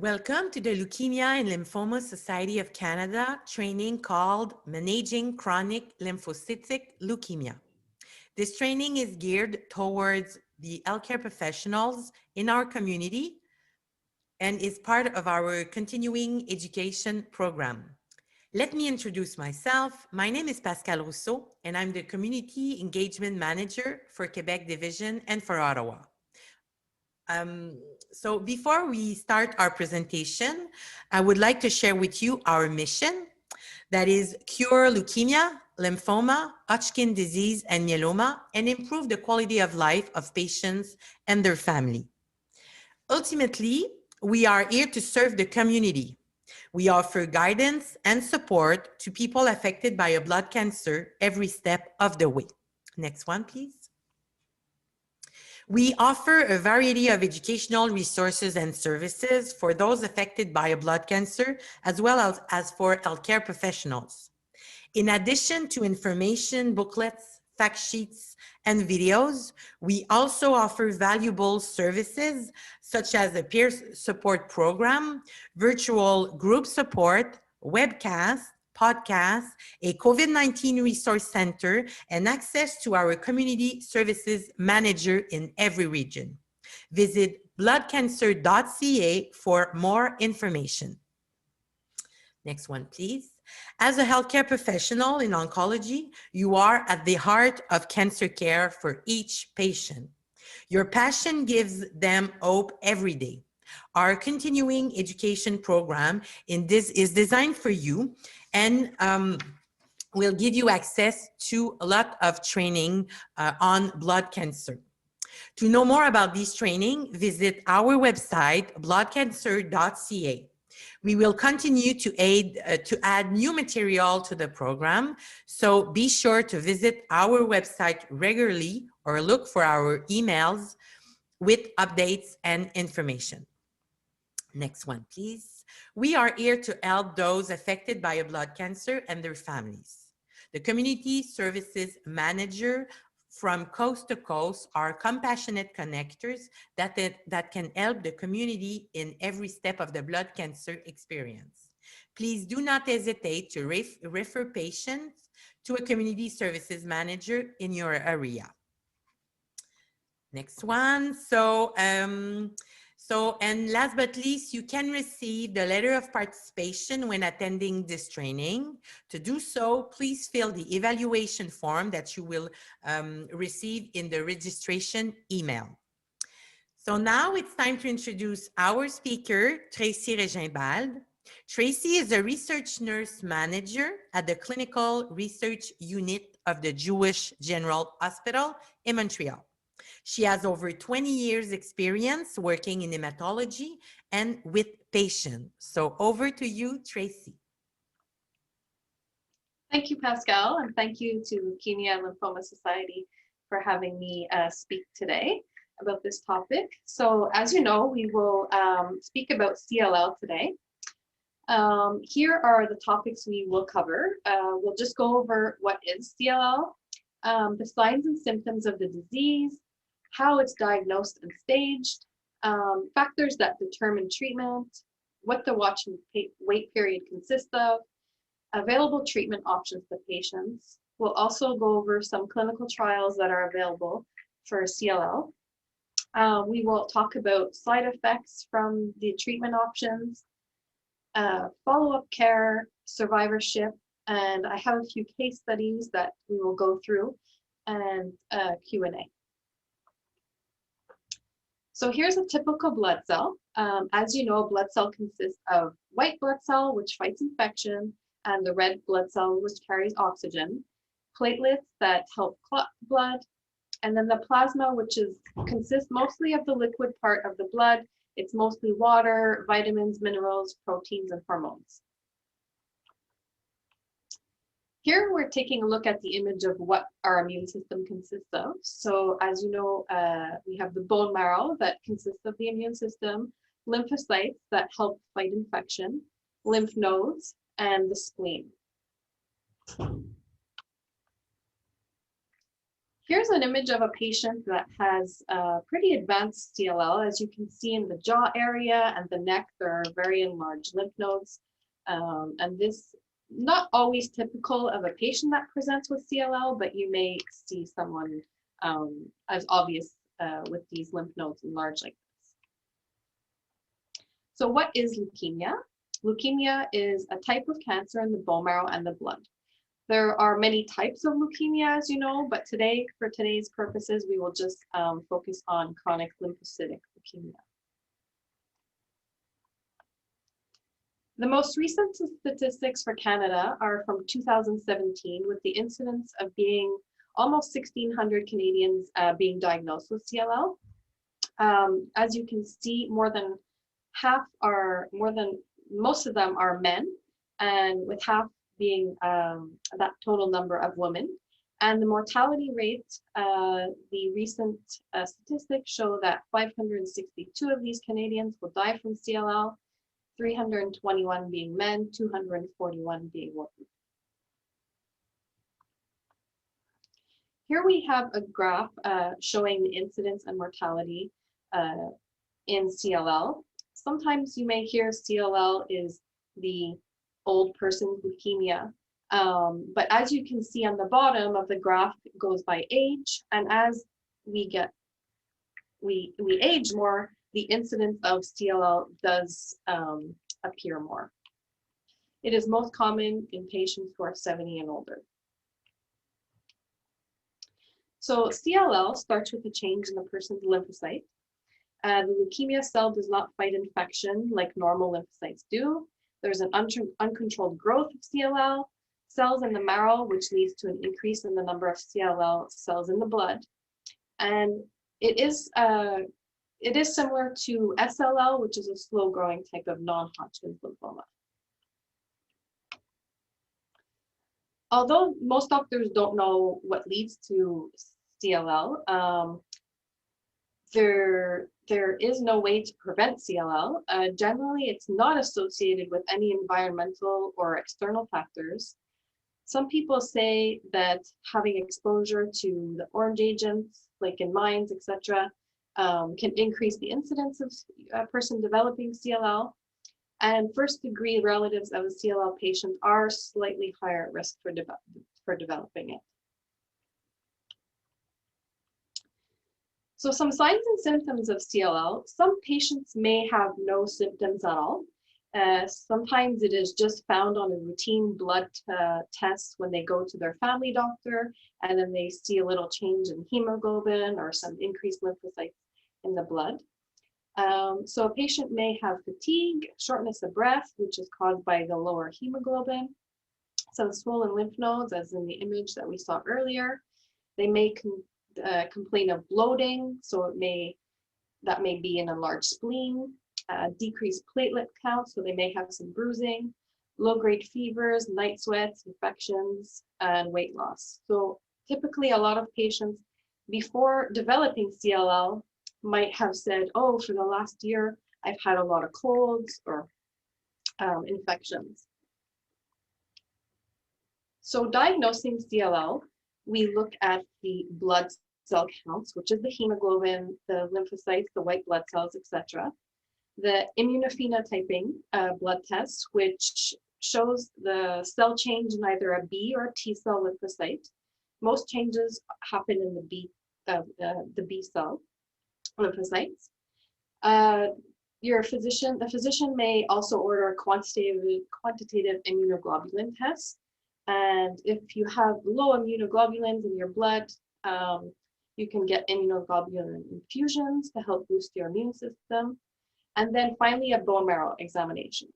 Welcome to the Leukemia and Lymphoma Society of Canada training called Managing Chronic Lymphocytic Leukemia. This training is geared towards the healthcare professionals in our community and is part of our continuing education program. Let me introduce myself. My name is Pascal Rousseau, and I'm the Community Engagement Manager for Quebec Division and for Ottawa. So before we start our presentation, I would like to share with you our mission, that is cure leukemia, lymphoma, Hodgkin disease, and myeloma, and improve the quality of life of patients and their family. Ultimately, we are here to serve the community. We offer guidance and support to people affected by a blood cancer every step of the way. Next one, please. We offer a variety of educational resources and services for those affected by a blood cancer, as well as for healthcare professionals. In addition to information, booklets, fact sheets, and videos, we also offer valuable services such as a peer support program, virtual group support, webcast, podcast, a COVID-19 resource center, and access to our community services manager in every region. Visit bloodcancer.ca for more information. Next one, please. As a healthcare professional in oncology, you are at the heart of cancer care for each patient. Your passion gives them hope every day. Our continuing education program is designed for you and will give you access to a lot of training on blood cancer. To know more about this training, visit our website, bloodcancer.ca. We will continue to add new material to the program, so be sure to visit our website regularly or look for our emails with updates and information. Next one, please. We are here to help those affected by a blood cancer and their families. The Community Services Manager from coast to coast are compassionate connectors that can help the community in every step of the blood cancer experience. Please do not hesitate to refer patients to a community services manager in your area. Next one. And last but least, you can receive the letter of participation when attending this training. To do so, please fill the evaluation form that you will receive in the registration email. So now it's time to introduce our speaker, Tracy Regimbald. Tracy is a research nurse manager at the Clinical Research Unit of the Jewish General Hospital in Montreal. She has over 20 years experience working in hematology and with patients. So over to you, Tracy. Thank you, Pascal, and thank you to Leukemia and Lymphoma Society for having me speak today about this topic. So as you know, we will speak about CLL today. Here are the topics we will cover. We'll just go over what is CLL, the signs and symptoms of the disease, how it's diagnosed and staged, factors that determine treatment, what the watch and wait period consists of, available treatment options to patients. We'll also go over some clinical trials that are available for CLL. We will talk about side effects from the treatment options, follow-up care, survivorship, and I have a few case studies that we will go through, and Q&A. So here's a typical blood cell. As you know, a blood cell consists of white blood cell, which fights infection, and the red blood cell, which carries oxygen, platelets that help clot blood, and then the plasma, which consists mostly of the liquid part of the blood. It's mostly water, vitamins, minerals, proteins, and hormones. Here we're taking a look at the image of what our immune system consists of. So as you know, we have the bone marrow that consists of the immune system, lymphocytes that help fight infection, lymph nodes, and the spleen. Here's an image of a patient that has pretty advanced CLL. As you can see in the jaw area and the neck, there are very enlarged lymph nodes. And this, not always typical of a patient that presents with CLL, but you may see someone as obvious with these lymph nodes enlarged like this. So what is leukemia? Leukemia is a type of cancer in the bone marrow and the blood. There are many types of leukemia, as you know, but today, for today's purposes, we will just focus on chronic lymphocytic leukemia. The most recent statistics for Canada are from 2017, with the incidence of being almost 1,600 Canadians being diagnosed with CLL. As you can see, most of them are men, and with half being that total number of women. And the mortality rate, the recent statistics show that 562 of these Canadians will die from CLL, 321 being men, 241 being women. Here we have a graph showing the incidence and mortality in CLL. Sometimes you may hear CLL is the old person's leukemia. But as you can see on the bottom of the graph, it goes by age. And as we age more, the incidence of CLL does appear more. It is most common in patients who are 70 and older. So CLL starts with a change in the person's lymphocyte. The leukemia cell does not fight infection like normal lymphocytes do. There's an uncontrolled growth of CLL cells in the marrow, which leads to an increase in the number of CLL cells in the blood. And it is similar to SLL, which is a slow-growing type of non-Hodgkin's lymphoma. Although most doctors don't know what leads to CLL, there is no way to prevent CLL. Generally, it's not associated with any environmental or external factors. Some people say that having exposure to the orange agents, like in mines, etc., can increase the incidence of a person developing CLL. And first-degree relatives of a CLL patient are slightly higher at risk for developing it. So some signs and symptoms of CLL. Some patients may have no symptoms at all. Sometimes it is just found on a routine blood test when they go to their family doctor, and then they see a little change in hemoglobin or some increased lymphocytes in the blood. So a patient may have fatigue, shortness of breath, which is caused by the lower hemoglobin, some swollen lymph nodes, as in the image that we saw earlier. They may complain of bloating, so that may be an enlarged spleen, decreased platelet count, so they may have some bruising, low-grade fevers, night sweats, infections, and weight loss. So typically a lot of patients before developing CLL might have said, oh, for the last year, I've had a lot of colds or infections. So diagnosing CLL, we look at the blood cell counts, which is the hemoglobin, the lymphocytes, the white blood cells, etc. The immunophenotyping blood test, which shows the cell change in either a B or a T cell lymphocyte. Most changes happen in the B cell lymphocytes. The physician may also order a quantitative immunoglobulin test. And if you have low immunoglobulins in your blood, you can get immunoglobulin infusions to help boost your immune system. And then finally, a bone marrow examination.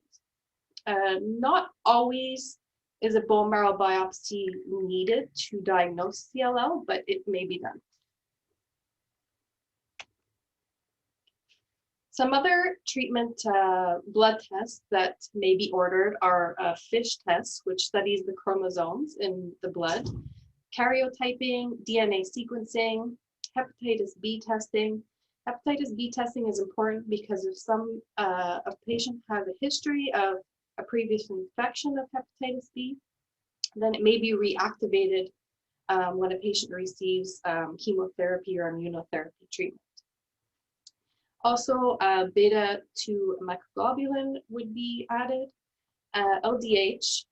Not always is a bone marrow biopsy needed to diagnose CLL, but it may be done. Some other treatment blood tests that may be ordered are FISH tests, which studies the chromosomes in the blood, karyotyping, DNA sequencing, hepatitis B testing. Hepatitis B testing is important because if a patient has a history of a previous infection of hepatitis B, then it may be reactivated when a patient receives chemotherapy or immunotherapy treatment. Also, beta-2 microglobulin would be added, LDH,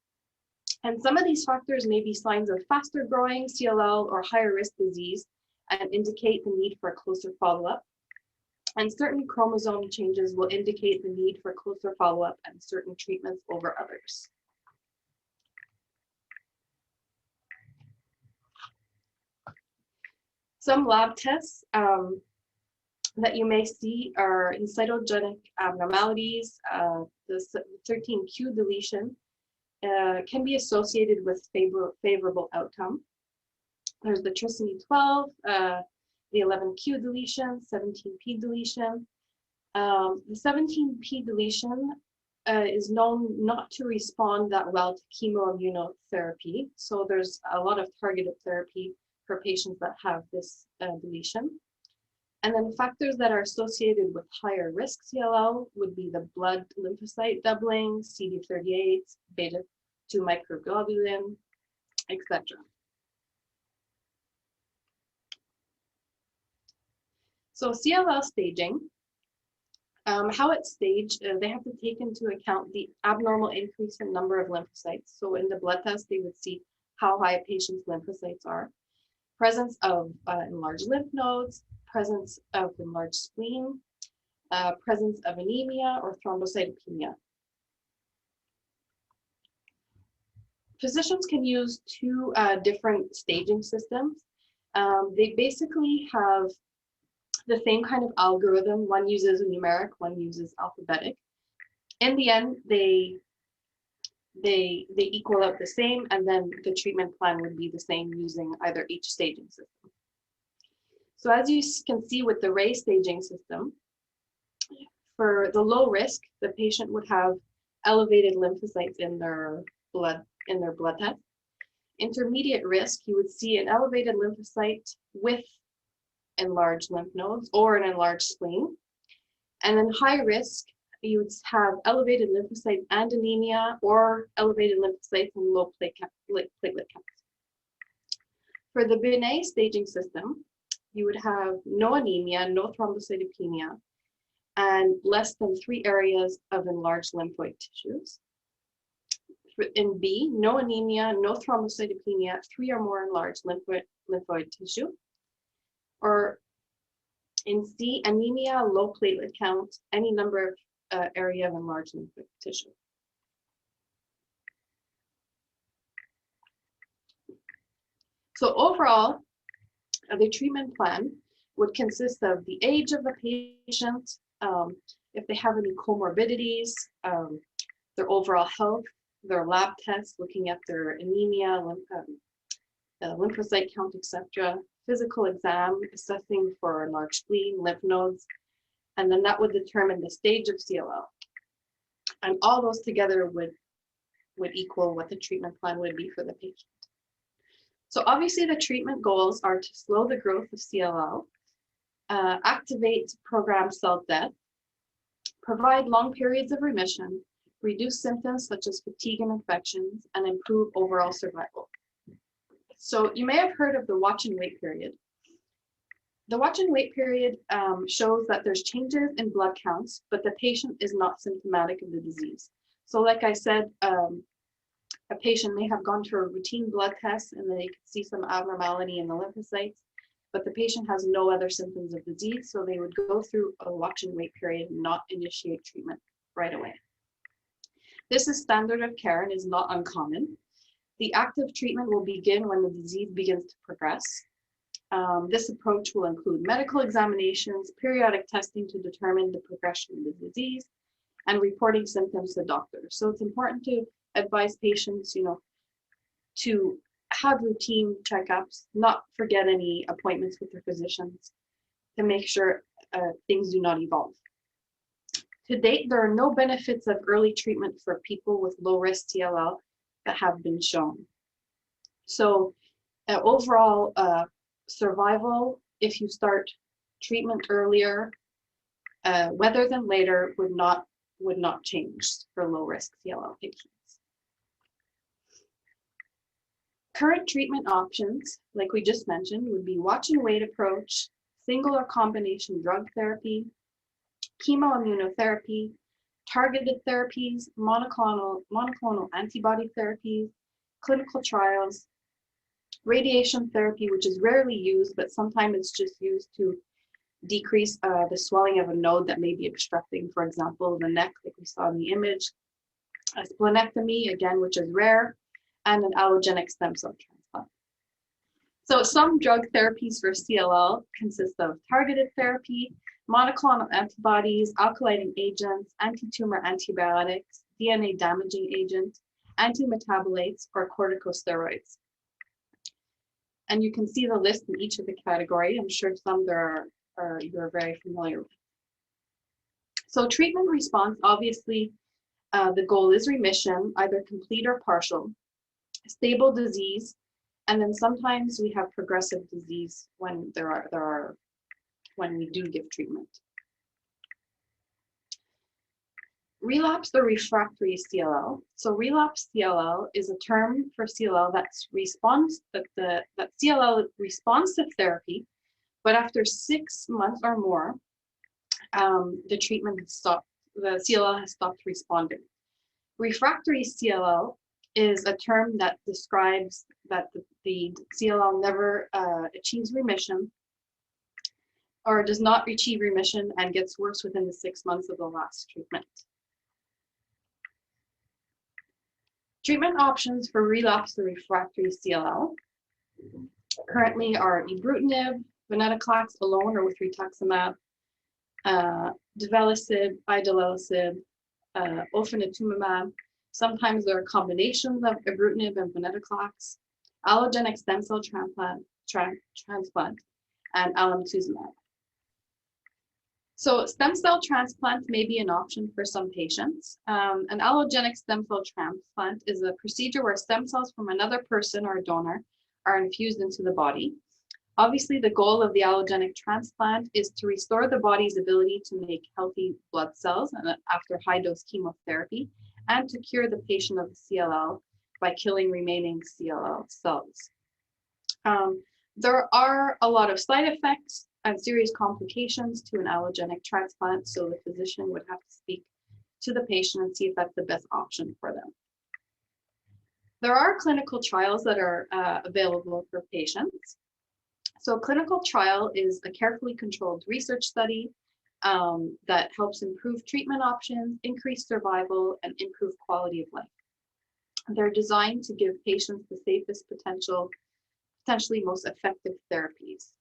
and some of these factors may be signs of faster growing CLL or higher risk disease and indicate the need for closer follow-up. And certain chromosome changes will indicate the need for closer follow-up and certain treatments over others. Some lab tests that you may see are in cytogenic abnormalities. The 13q deletion can be associated with favorable outcome. There's the trisomy 12, the 11q deletion, 17p deletion. The 17p deletion is known not to respond that well to chemoimmunotherapy. So there's a lot of targeted therapy for patients that have this deletion. And then factors that are associated with higher risk CLL would be the blood lymphocyte doubling, CD38, beta-2 microglobulin, etc. So CLL staging, how it's staged, they have to take into account the abnormal increase in number of lymphocytes. So in the blood test, they would see how high a patient's lymphocytes are, presence of enlarged lymph nodes, presence of enlarged spleen, presence of anemia or thrombocytopenia. Physicians can use two different staging systems. They basically have the same kind of algorithm. One uses numeric, one uses alphabetic. In the end, they equal out the same, and then the treatment plan would be the same using either each staging system. So as you can see with the Ray staging system, for the low risk, the patient would have elevated lymphocytes in their blood test. Intermediate risk, you would see an elevated lymphocyte with enlarged lymph nodes or an enlarged spleen. And then high risk, you would have elevated lymphocytes and anemia or elevated lymphocytes and low platelet counts. For the Binet staging system, you would have no anemia, no thrombocytopenia, and less than 3 areas of enlarged lymphoid tissues. In B, no anemia, no thrombocytopenia, 3 or more enlarged lymphoid tissue. Or in C, anemia, low platelet count, any number of area of enlarged lymphoid tissue. So overall, the treatment plan would consist of the age of the patient, if they have any comorbidities, their overall health, their lab tests, looking at their anemia, lymphocyte count, etc., physical exam, assessing for enlarged spleen, lymph nodes, and then that would determine the stage of CLL. And all those together would equal what the treatment plan would be for the patient. So obviously the treatment goals are to slow the growth of CLL, activate programmed cell death, provide long periods of remission, reduce symptoms such as fatigue and infections, and improve overall survival. So you may have heard of the watch and wait period. The watch and wait period shows that there's changes in blood counts, but the patient is not symptomatic of the disease. So like I said, a patient may have gone to a routine blood test and they could see some abnormality in the lymphocytes, but the patient has no other symptoms of disease, so they would go through a watch and wait period and not initiate treatment right away. This is standard of care and is not uncommon. The active treatment will begin when the disease begins to progress. This approach will include medical examinations, periodic testing to determine the progression of the disease, and reporting symptoms to doctors. So it's important to advise patients, to have routine checkups, not forget any appointments with their physicians to make sure things do not evolve. To date, there are no benefits of early treatment for people with low-risk CLL that have been shown. So overall survival, if you start treatment earlier, rather than later, would not change for low-risk CLL patients. Current treatment options, like we just mentioned, would be watch and wait approach, single or combination drug therapy, chemoimmunotherapy, targeted therapies, monoclonal antibody therapies, clinical trials, radiation therapy, which is rarely used, but sometimes it's just used to decrease the swelling of a node that may be obstructing, for example, the neck, like we saw in the image, a splenectomy, again, which is rare, and an allogenic stem cell transplant. So some drug therapies for CLL consist of targeted therapy, monoclonal antibodies, alkylating agents, anti-tumor antibiotics, DNA damaging agent, antimetabolites, or corticosteroids. And you can see the list in each of the category. I'm sure some you're very familiar with. So treatment response, obviously, the goal is remission, either complete or partial, stable disease, and then sometimes we have progressive disease when when we do give treatment. Relapse or refractory CLL. So relapse CLL is a term for CLL that CLL responds to therapy, but after 6 months or more, the treatment has stopped. The CLL has stopped responding. Refractory CLL is a term that describes that the CLL never achieves remission or does not achieve remission and gets worse within the 6 months of the last treatment. Treatment options for relapsed or refractory CLL currently are ibrutinib, venetoclax alone or with rituximab, duvelisib, idelalisib, ofatumumab. Sometimes there are combinations of ibrutinib and venetoclax, allogenic stem cell transplant, and alemtuzumab. So stem cell transplant may be an option for some patients. An allogenic stem cell transplant is a procedure where stem cells from another person or donor are infused into the body. Obviously, the goal of the allogenic transplant is to restore the body's ability to make healthy blood cells after high-dose chemotherapy and to cure the patient of CLL by killing remaining CLL cells. There are a lot of side effects and serious complications to an allogenic transplant, so the physician would have to speak to the patient and see if that's the best option for them. There are clinical trials that are available for patients. So a clinical trial is a carefully controlled research study that helps improve treatment options, increase survival, and improve quality of life. They're designed to give patients the safest potentially most effective therapies.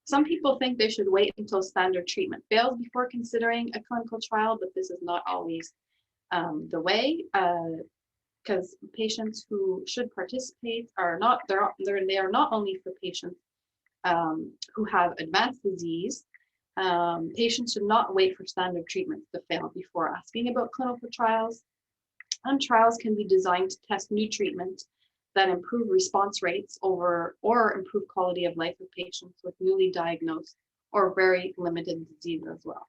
Some people think they should wait until standard treatment fails before considering a clinical trial, but this is not always the way, because patients who should participate are not, they are not only for patients who have advanced disease. Patients should not wait for standard treatments to fail before asking about clinical trials. And trials can be designed to test new treatments that improve response rates or improve quality of life of patients with newly diagnosed or very limited disease as well.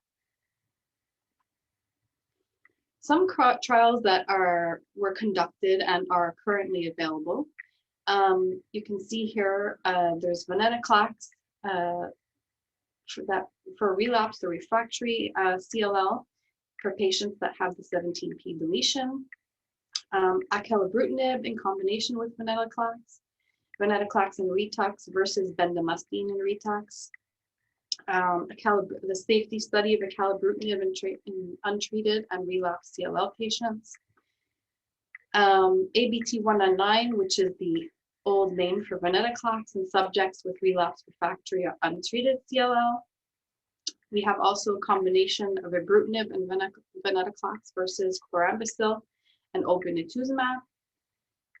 Some trials that were conducted and are currently available. You can see here, there's venetoclax for relapsed or refractory CLL for patients that have the 17p deletion. Acalabrutinib in combination with venetoclax and Retux versus bendamustine and Retux. The safety study of acalabrutinib in untreated and relapsed CLL patients. ABT-199, which is the old name for venetoclax in subjects with relapsed refractory or untreated CLL. We have also a combination of ibrutinib and venetoclax versus chlorambucil and obinutuzumab.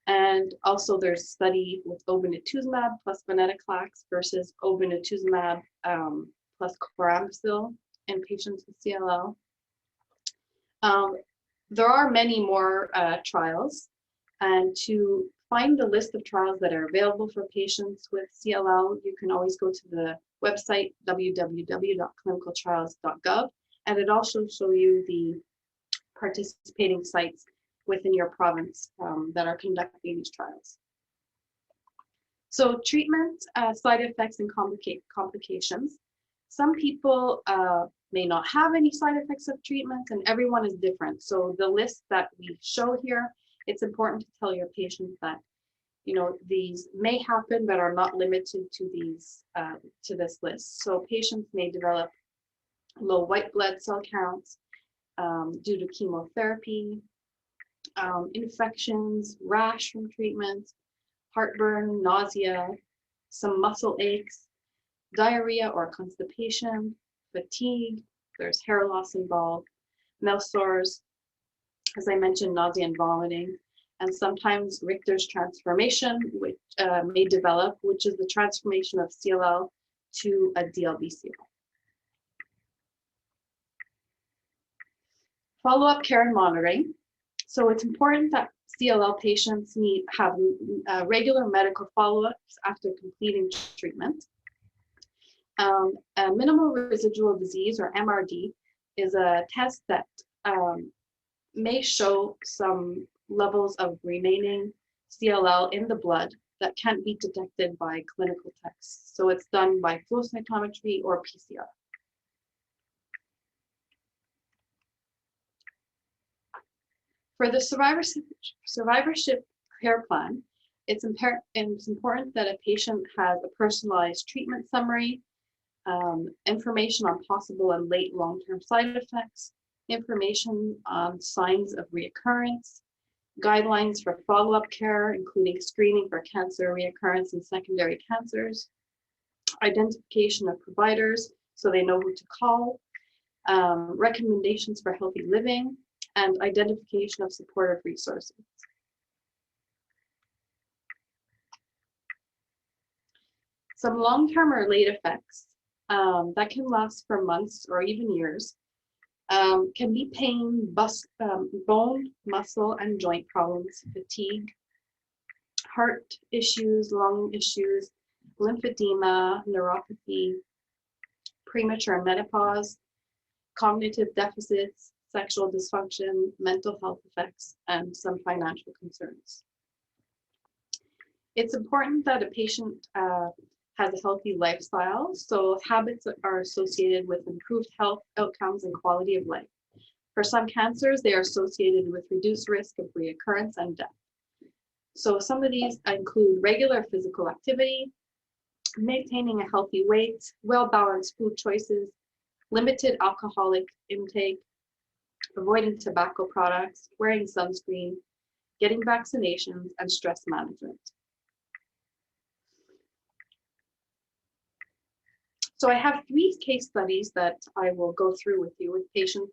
And also there's a study with obinutuzumab plus venetoclax versus obinutuzumab plus chlorambucil in patients with CLL. There are many more trials, and to find the list of trials that are available for patients with CLL, you can always go to the website www.clinicaltrials.gov, and it also shows you the participating sites within your province that are conducting these trials. So treatment, side effects, and complications. Some people may not have any side effects of treatment, and everyone is different. So the list that we show here, it's important to tell your patient that, you know, these may happen but are not limited to these to this list. So patients may develop low white blood cell counts due to chemotherapy, infections, rash from treatment, heartburn, nausea, some muscle aches, diarrhea or constipation, fatigue, there's hair loss involved, mouth sores, as I mentioned, nausea and vomiting, and sometimes Richter's transformation, which may develop, which is the transformation of CLL to a DLBCL. Follow-up care and monitoring. So it's important that CLL patients have regular medical follow-ups after completing treatment. A minimal residual disease, or MRD, is a test that may show some levels of remaining CLL in the blood that can't be detected by clinical tests. So it's done by flow cytometry or PCR. For the survivorship care plan, it's important that a patient has a personalized treatment summary, information on possible and late long-term side effects, information on signs of reoccurrence, guidelines for follow-up care, including screening for cancer reoccurrence and secondary cancers, identification of providers so they know who to call, recommendations for healthy living, and identification of supportive resources. Some long-term or late effects that can last for months or even years can be pain, bone, muscle, and joint problems, fatigue, heart issues, lung issues, lymphedema, neuropathy, premature menopause, cognitive deficits, sexual dysfunction, mental health effects, and some financial concerns. It's important that a patient has a healthy lifestyle, so habits are associated with improved health outcomes and quality of life. For some cancers, they are associated with reduced risk of reoccurrence and death. So some of these include regular physical activity, maintaining a healthy weight, well-balanced food choices, limited alcoholic intake, avoiding tobacco products, wearing sunscreen, getting vaccinations, and stress management. So I have 3 case studies that I will go through with you with patients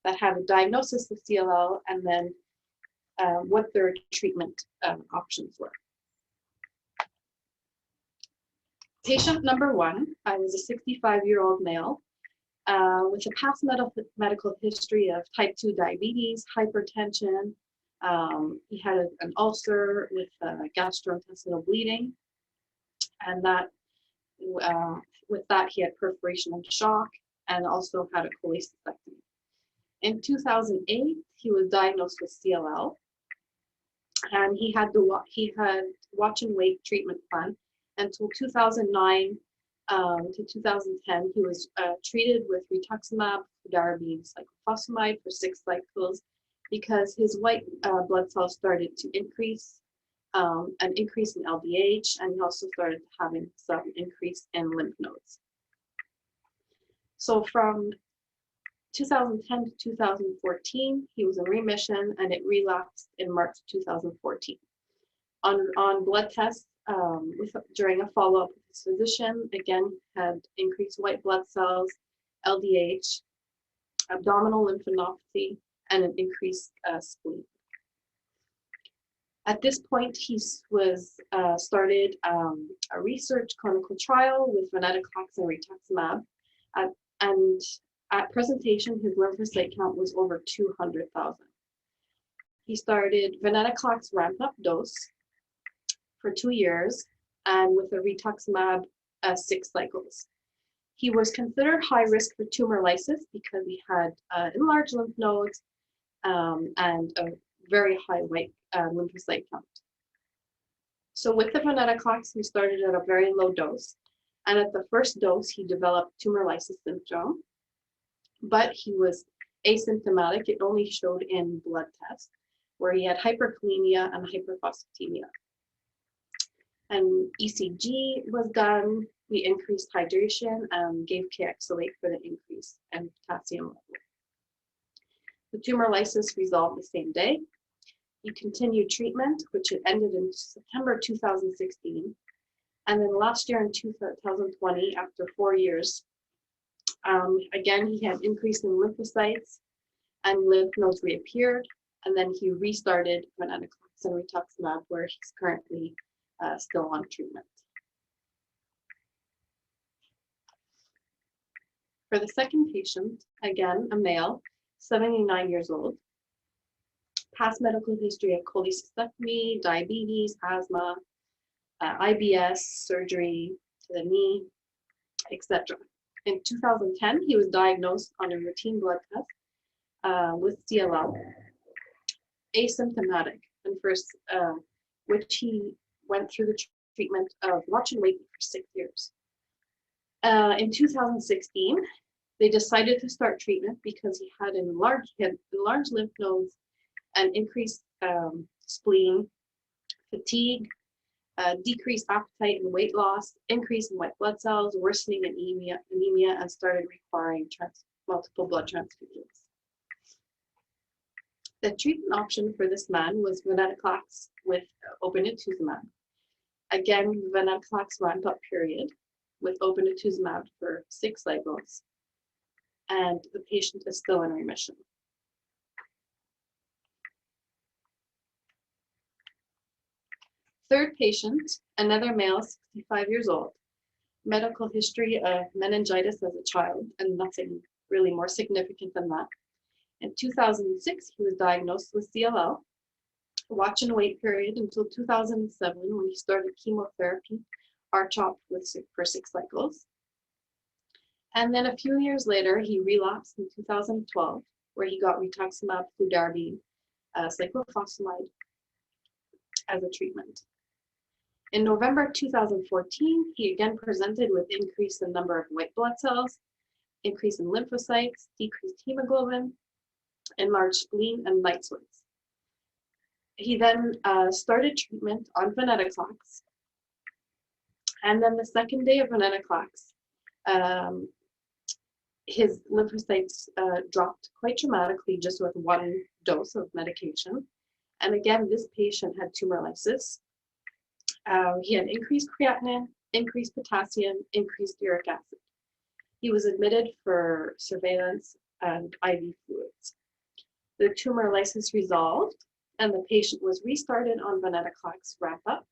that have a diagnosis of CLL and then what their treatment options were. Patient number 1, I was a 65-year-old male with a past medical history of type 2 diabetes, hypertension. He had an ulcer with gastrointestinal bleeding, and that with that he had perforation and shock, and also had a cholecystectomy. In 2008, he was diagnosed with CLL, and he had watch and wait treatment plan until 2009 to 2010. He was treated with rituximab, fludarabine, cyclophosphamide for 6 cycles because his white blood cells started to increase, an increase in LDH, and he also started having some increase in lymph nodes. So from 2010 to 2014, he was in remission, and it relapsed in March 2014. On blood tests, during a follow-up with his physician, again, had increased white blood cells, LDH, abdominal lymphadenopathy, and an increased spleen. At this point, he was started a research clinical trial with venetoclax and rituximab, and at presentation, his lymphocyte count was over 200,000. He started venetoclax ramp-up dose for 2 years, and with a rituximab 6 cycles. He was considered high risk for tumor lysis because he had enlarged lymph nodes and a very high white lymphocyte count. So with the venetoclax, he started at a very low dose. And at the first dose, he developed tumor lysis syndrome, but he was asymptomatic. It only showed in blood tests where he had hyperkalemia and hyperphosphatemia. And ECG was done. We increased hydration and gave kxalate for the increase in potassium level. The tumor lysis resolved the same day. He continued treatment, which had ended in September 2016. And then last year in 2020, after 4 years, again, he had increase in lymphocytes and lymph nodes reappeared. And then he restarted venetoclax and rituximab, where he's currently still on treatment. For the second patient, again, a male, 79 years old, past medical history of cholecystectomy, diabetes, asthma, IBS, surgery to the knee, etc. In 2010, he was diagnosed on a routine blood test with CLL, asymptomatic, and first, which he went through the treatment of watch and wait for 6 years. In 2016, they decided to start treatment because he had enlarged lymph nodes and increased spleen, fatigue, decreased appetite and weight loss, increase in white blood cells, worsening anemia, and started requiring multiple blood transfusions. The treatment option for this man was venetoclax with obinutuzumab. Again, venetoclax ramp-up period with obinutuzumab for 6 cycles, and the patient is still in remission. Third patient, another male, 65 years old, medical history of meningitis as a child, and nothing really more significant than that. In 2006, he was diagnosed with CLL, watch and wait period until 2007 when he started chemotherapy, R-CHOP for 6 cycles. And then a few years later, he relapsed in 2012, where he got rituximab, fludarabine, cyclophosphamide as a treatment. In November 2014, he again presented with increase in number of white blood cells, increase in lymphocytes, decreased hemoglobin, enlarged spleen, and night sweats. He then started treatment on venetoclax. And then the second day of venetoclax, his lymphocytes dropped quite dramatically just with 1 dose of medication. And again, this patient had tumor lysis. He had increased creatinine, increased potassium, increased uric acid. He was admitted for surveillance and IV fluids. The tumor lysis resolved, and the patient was restarted on venetoclax wrap-up.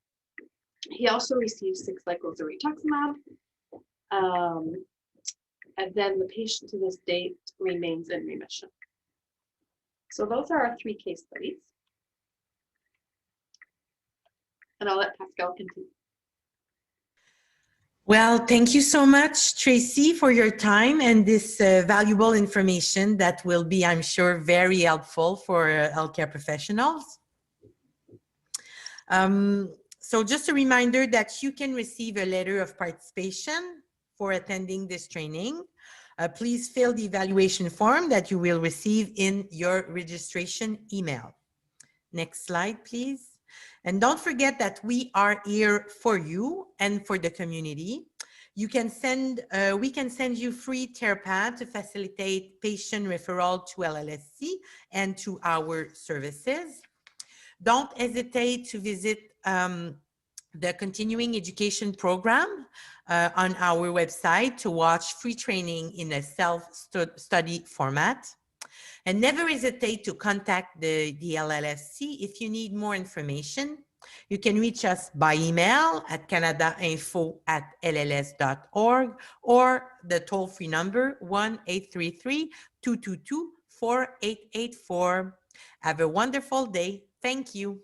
He also received 6 cycles of rituximab, and then the patient to this date remains in remission. So those are our 3 case studies. And I'll let Pascal continue. Well, thank you so much, Tracy, for your time and this valuable information that will be, I'm sure, very helpful for healthcare professionals. So just a reminder that you can receive a letter of participation for attending this training. Please fill the evaluation form that you will receive in your registration email. Next slide, please. And don't forget that we are here for you and for the community. You can we can send you free TerraPad to facilitate patient referral to LLSC and to our services. Don't hesitate to visit the continuing education program on our website to watch free training in a self-study format. And never hesitate to contact the LLSC if you need more information. You can reach us by email at canadainfo@lls.org or the toll-free number 1-833-222-4884. Have a wonderful day. Thank you.